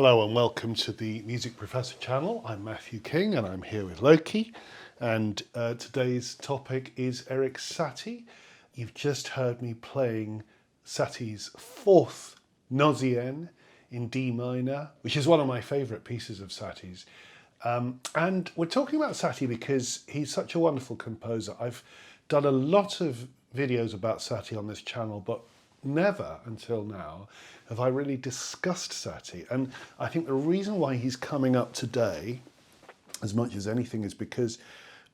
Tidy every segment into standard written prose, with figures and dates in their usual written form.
Hello and welcome to the Music Professor channel. I'm Matthew King and I'm here with Loki, and today's topic is Erik Satie. You've just heard me playing Satie's fourth Gnossienne in D minor, which is one of my favourite pieces of Satie's. And we're talking about Satie because he's such a wonderful composer. I've done a lot of videos about Satie on this channel, but never until now have I really discussed Satie. And I think the reason why he's coming up today, as much as anything, is because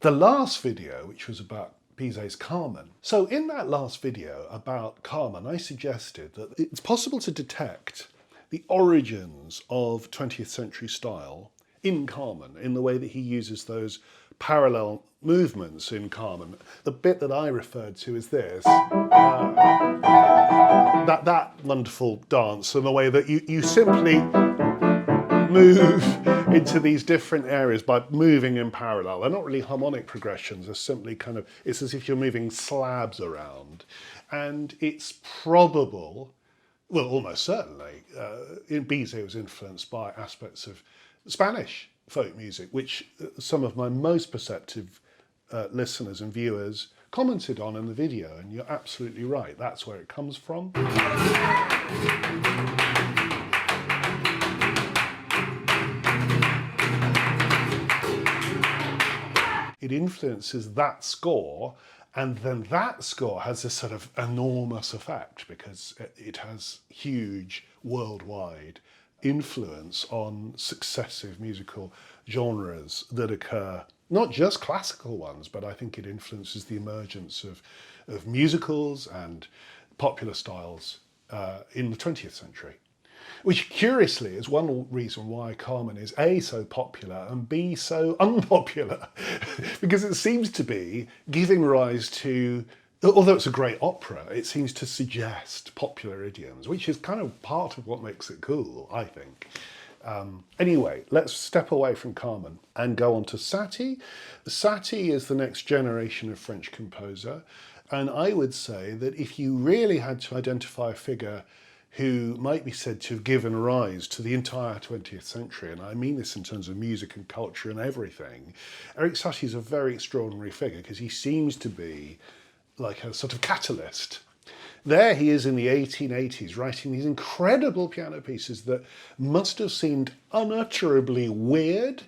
the last video, which was about Bizet's Carmen. So in that last video about Carmen, I suggested that it's possible to detect the origins of 20th century style in Carmen, in the way that he uses those parallel movements in Carmen. The bit that I referred to is this, that wonderful dance, and the way that you simply move into these different areas by moving in parallel. They're not really harmonic progressions, they're simply kind of, it's as if you're moving slabs around. And it's probable, well, almost certainly, Bizet was influenced by aspects of Spanish folk music, which some of my most perceptive listeners and viewers commented on in the video, and you're absolutely right, that's where it comes from. It influences that score, and then that score has this sort of enormous effect because it has huge worldwide influence on successive musical genres that occur, not just classical ones, but I think it influences the emergence of musicals and popular styles in the 20th century. Which curiously is one reason why Carmen is A, so popular, and B, so unpopular. Because it seems to be giving rise to, although it's a great opera, it seems to suggest popular idioms, which is kind of part of what makes it cool, I think. Anyway, let's step away from Carmen and go on to Satie. Satie is the next generation of French composer, and I would say that if you really had to identify a figure who might be said to have given rise to the entire 20th century, and I mean this in terms of music and culture and everything, Erik Satie is a very extraordinary figure because he seems to be like a sort of catalyst. There he is in the 1880s writing these incredible piano pieces that must have seemed unutterably weird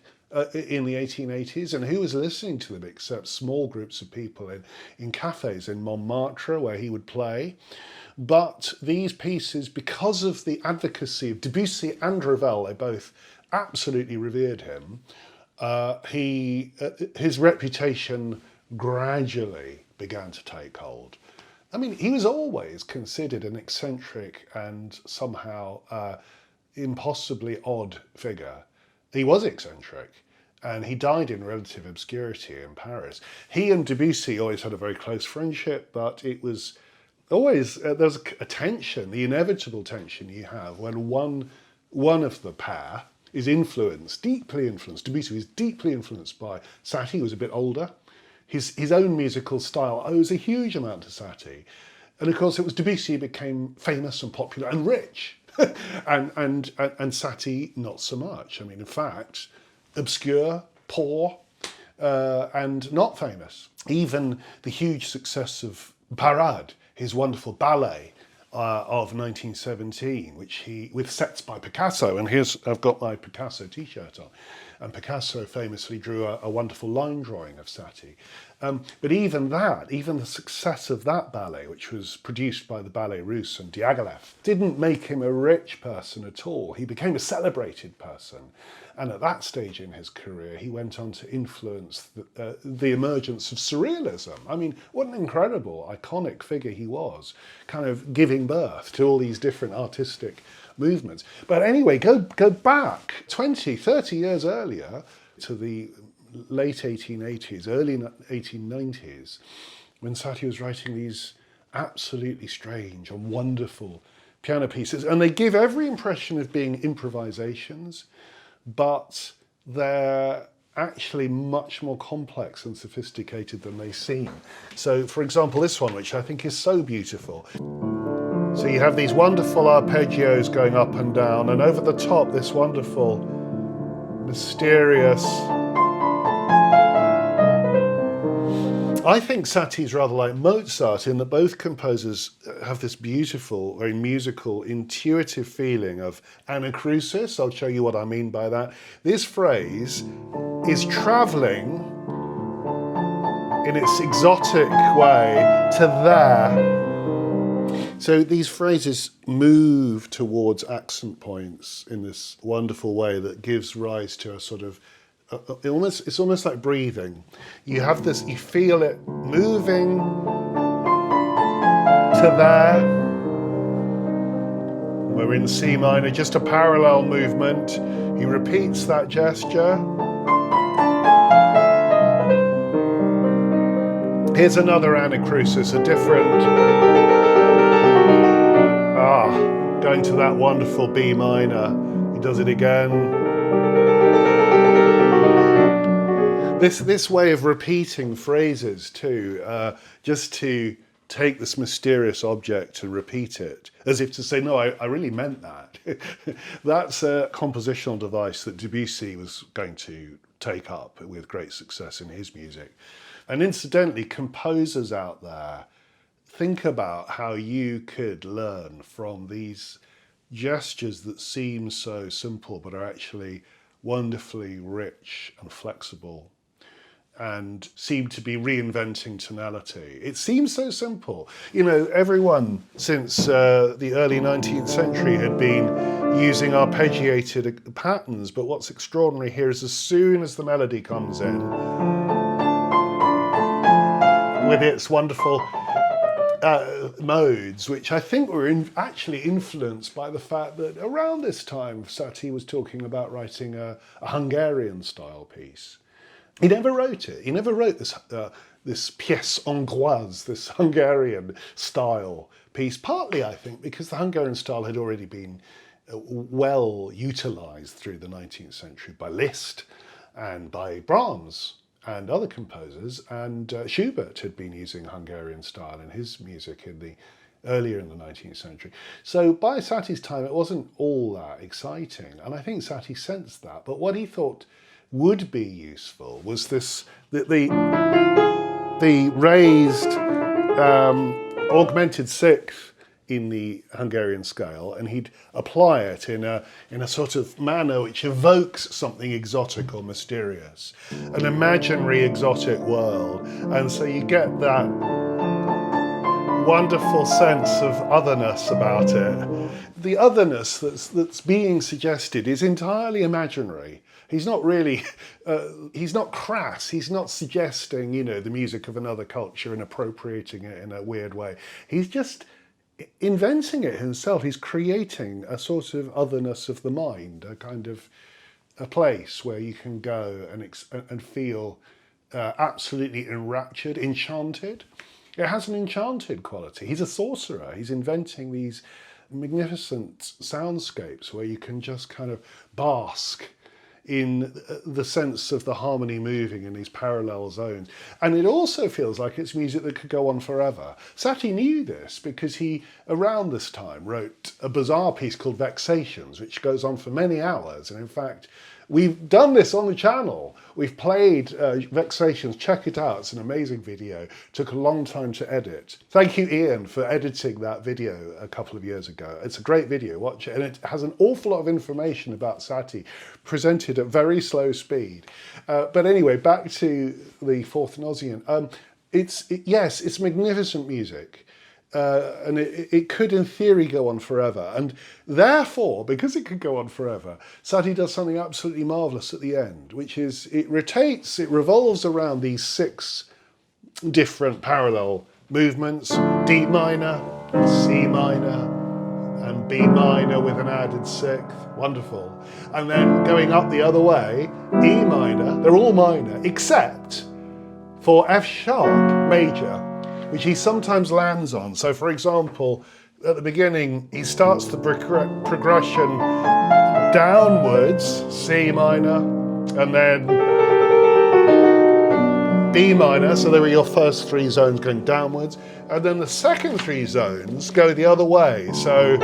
in the 1880s, and who was listening to them except small groups of people in cafes in Montmartre where he would play. But these pieces, because of the advocacy of Debussy and Ravel, they both absolutely revered him, his reputation gradually began to take hold. I mean, he was always considered an eccentric and somehow impossibly odd figure. He was eccentric, and he died in relative obscurity in Paris. He and Debussy always had a very close friendship, but it was always, there's a tension, the inevitable tension you have when one of the pair is influenced, deeply influenced. Debussy was deeply influenced by Satie, who was a bit older. His own musical style owes a huge amount to Satie. And of course it was Debussy who became famous and popular and rich. and Satie not so much. I mean, in fact, obscure, poor, and not famous. Even the huge success of Parade, his wonderful ballet of 1917, which with sets by Picasso, and here's, I've got my Picasso t-shirt on, and Picasso famously drew a wonderful line drawing of Satie. But even the success of that ballet, which was produced by the Ballet Russe and Diaghilev, didn't make him a rich person at all. He became a celebrated person. And at that stage in his career, he went on to influence the emergence of Surrealism. I mean, what an incredible, iconic figure he was, kind of giving birth to all these different artistic movements. But anyway, go back 20, 30 years earlier to the late 1880s, early 1890s, when Satie was writing these absolutely strange and wonderful piano pieces. And they give every impression of being improvisations, but they're actually much more complex and sophisticated than they seem. So, for example, this one, which I think is so beautiful. So you have these wonderful arpeggios going up and down, and over the top, this wonderful, mysterious. I think Satie's rather like Mozart in that both composers have this beautiful, very musical, intuitive feeling of anacrusis. I'll show you what I mean by that. This phrase is traveling in its exotic way to there. So these phrases move towards accent points in this wonderful way that gives rise to a sort of it's almost like breathing. You have this, you feel it moving to there. We're in C minor, just a parallel movement. He repeats that gesture. Here's another anacrusis, a different, going to that wonderful B minor. He does it again. This way of repeating phrases too, just to take this mysterious object and repeat it, as if to say, no, I really meant that. That's a compositional device that Debussy was going to take up with great success in his music. And incidentally, composers out there, think about how you could learn from these gestures that seem so simple but are actually wonderfully rich and flexible and seem to be reinventing tonality. It seems so simple. You know, everyone since the early 19th century had been using arpeggiated patterns, but what's extraordinary here is as soon as the melody comes in, with its wonderful modes, which I think were actually influenced by the fact that around this time Satie was talking about writing a Hungarian style piece. He never wrote it. He never wrote this this pièce hongroise, this Hungarian style piece, partly I think because the Hungarian style had already been well utilised through the 19th century by Liszt and by Brahms and other composers, and Schubert had been using Hungarian style in his music earlier in the 19th century. So by Satie's time, it wasn't all that exciting, and I think Satie sensed that. But what he thought would be useful was the raised augmented sixth in the Hungarian scale, and he'd apply it in a sort of manner which evokes something exotic or mysterious, an imaginary exotic world. And so you get that wonderful sense of otherness about it. The otherness that's being suggested is entirely imaginary. He's not really, he's not crass, he's not suggesting, you know, the music of another culture and appropriating it in a weird way. He's just inventing it himself. He's creating a sort of otherness of the mind, a kind of a place where you can go and feel absolutely enraptured, enchanted. It has an enchanted quality. He's a sorcerer. He's inventing these magnificent soundscapes where you can just kind of bask in the sense of the harmony moving in these parallel zones. And it also feels like it's music that could go on forever. Satie knew this because he, around this time, wrote a bizarre piece called Vexations, which goes on for many hours. And in fact, we've done this on the channel. We've played Vexations. Check it out. It's an amazing video. Took a long time to edit. Thank you, Ian, for editing that video a couple of years ago. It's a great video. Watch it. And it has an awful lot of information about Satie presented at very slow speed. But anyway, back to the fourth Gnossienne. Yes, it's magnificent music. And it could, in theory, go on forever. And therefore, because it could go on forever, Satie does something absolutely marvellous at the end, which is it revolves around these 6 different parallel movements: D minor, C minor, and B minor with an added 6th. Wonderful. And then going up the other way, E minor, they're all minor, except for F sharp major, which he sometimes lands on. So for example, at the beginning, he starts the progression downwards, C minor, and then D minor, so there are your first 3 zones going downwards, and then the second 3 zones go the other way. So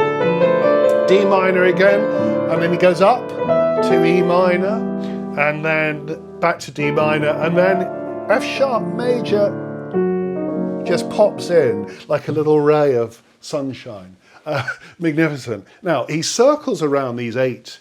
D minor again, and then he goes up to E minor, and then back to D minor, and then F sharp major just pops in like a little ray of sunshine. Magnificent. Now, he circles around these 8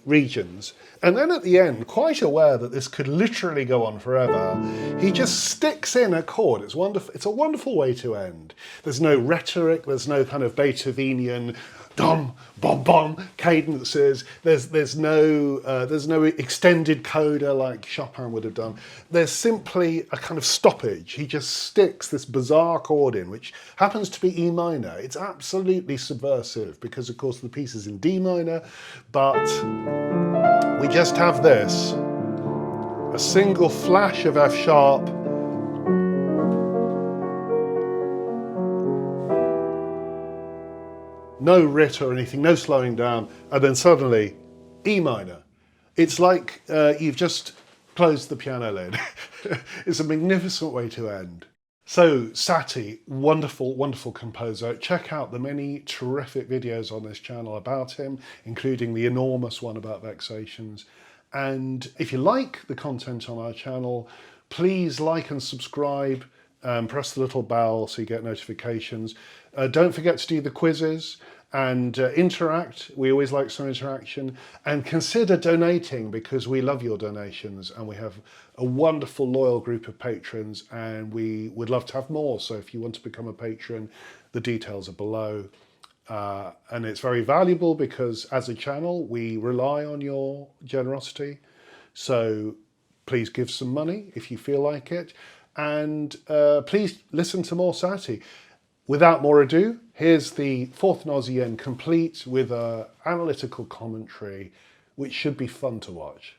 regions, and then at the end, quite aware that this could literally go on forever, he just sticks in a chord. It's wonderful. It's a wonderful way to end. There's no rhetoric. There's no kind of Beethovenian dum bom bom cadences. There's no extended coda like Chopin would have done. There's simply a kind of stoppage. He just sticks this bizarre chord in, which happens to be E minor. It's absolutely subversive because, of course, the piece is in D minor, but we just have this, a single flash of F sharp, no writ or anything, no slowing down, and then suddenly E minor. It's like you've just closed the piano lid. It's a magnificent way to end. So Satie, wonderful, wonderful composer. Check out the many terrific videos on this channel about him, including the enormous one about Vexations. And if you like the content on our channel, please like and subscribe. Press the little bell so you get notifications. Don't forget to do the quizzes and interact. We always like some interaction. And consider donating, because we love your donations, and we have a wonderful loyal group of patrons, and we would love to have more. So if you want to become a patron, the details are below. And it's very valuable because as a channel, we rely on your generosity. So please give some money if you feel like it. And please listen to more Satie. Without more ado, here's the 4th Gnossienne complete with an analytical commentary, which should be fun to watch.